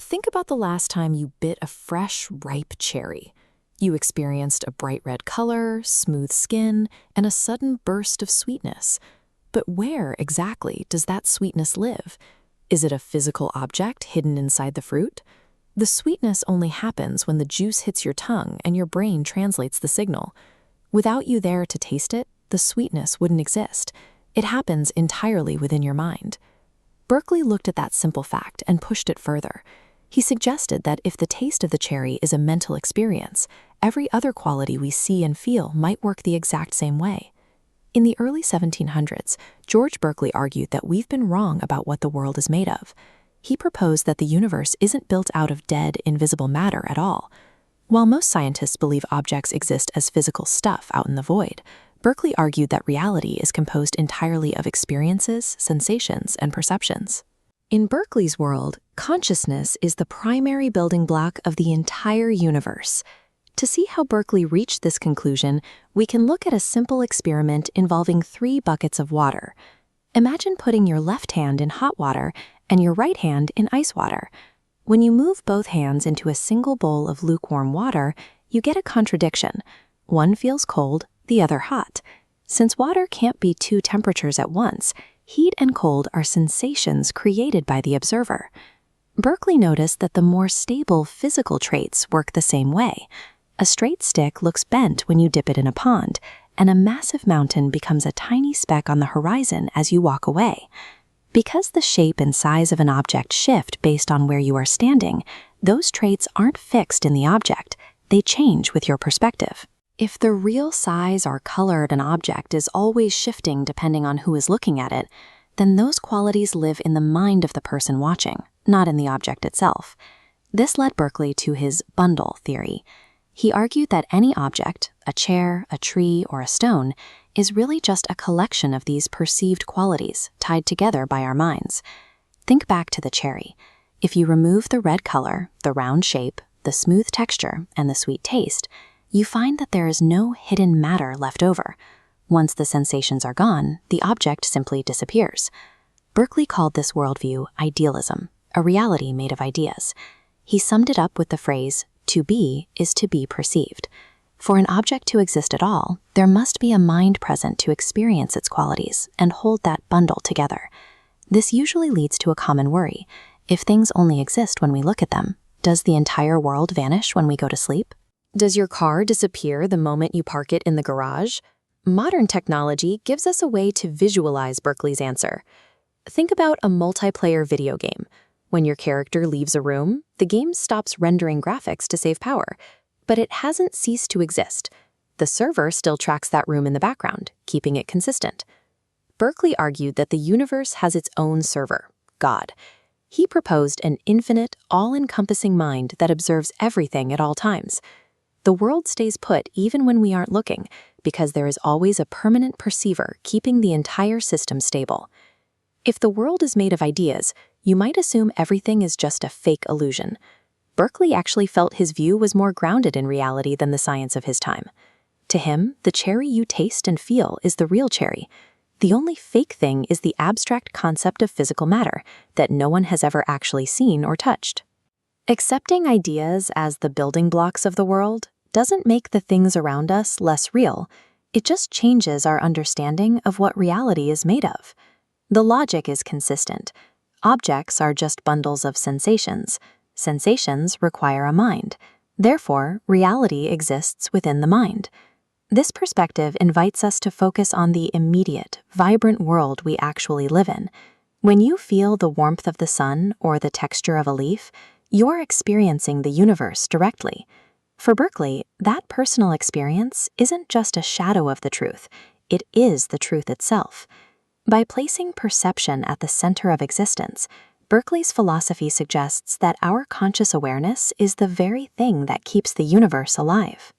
Think about the last time you bit a fresh, ripe cherry. You experienced a bright red color, smooth skin, and a sudden burst of sweetness. But where exactly does that sweetness live? Is it a physical object hidden inside the fruit? The sweetness only happens when the juice hits your tongue and your brain translates the signal. Without you there to taste it, the sweetness wouldn't exist. It happens entirely within your mind. Berkeley looked at that simple fact and pushed it further. He suggested that if the taste of the cherry is a mental experience, every other quality we see and feel might work the exact same way. In the early 1700s, George Berkeley argued that we've been wrong about what the world is made of. He proposed that the universe isn't built out of dead, invisible matter at all. While most scientists believe objects exist as physical stuff out in the void, Berkeley argued that reality is composed entirely of experiences, sensations, and perceptions. In Berkeley's world, consciousness is the primary building block of the entire universe. To see how Berkeley reached this conclusion, we can look at a simple experiment involving 3 buckets of water. Imagine putting your left hand in hot water and your right hand in ice water. When you move both hands into a single bowl of lukewarm water, you get a contradiction. One feels cold, the other hot. Since water can't be 2 temperatures at once, heat and cold are sensations created by the observer. Berkeley noticed that the more stable physical traits work the same way. A straight stick looks bent when you dip it in a pond, and a massive mountain becomes a tiny speck on the horizon as you walk away. Because the shape and size of an object shift based on where you are standing, those traits aren't fixed in the object, they change with your perspective. If the real size or color of an object is always shifting depending on who is looking at it, then those qualities live in the mind of the person watching, not in the object itself. This led Berkeley to his bundle theory. He argued that any object, a chair, a tree, or a stone, is really just a collection of these perceived qualities tied together by our minds. Think back to the cherry. If you remove the red color, the round shape, the smooth texture, and the sweet taste, you find that there is no hidden matter left over. Once the sensations are gone, the object simply disappears. Berkeley called this worldview idealism, a reality made of ideas. He summed it up with the phrase, "To be is to be perceived." For an object to exist at all, there must be a mind present to experience its qualities and hold that bundle together. This usually leads to a common worry. If things only exist when we look at them, does the entire world vanish when we go to sleep? Does your car disappear the moment you park it in the garage? Modern technology gives us a way to visualize Berkeley's answer. Think about a multiplayer video game. When your character leaves a room, the game stops rendering graphics to save power, but it hasn't ceased to exist. The server still tracks that room in the background, keeping it consistent. Berkeley argued that the universe has its own server, God. He proposed an infinite, all-encompassing mind that observes everything at all times. The world stays put even when we aren't looking, because there is always a permanent perceiver keeping the entire system stable. If the world is made of ideas, you might assume everything is just a fake illusion. Berkeley actually felt his view was more grounded in reality than the science of his time. To him, the cherry you taste and feel is the real cherry. The only fake thing is the abstract concept of physical matter that no one has ever actually seen or touched. Accepting ideas as the building blocks of the world doesn't make the things around us less real. It just changes our understanding of what reality is made of. The logic is consistent. Objects are just bundles of sensations. Sensations require a mind. Therefore, reality exists within the mind. This perspective invites us to focus on the immediate, vibrant world we actually live in. When you feel the warmth of the sun or the texture of a leaf, you're experiencing the universe directly. For Berkeley, that personal experience isn't just a shadow of the truth, it is the truth itself. By placing perception at the center of existence, Berkeley's philosophy suggests that our conscious awareness is the very thing that keeps the universe alive.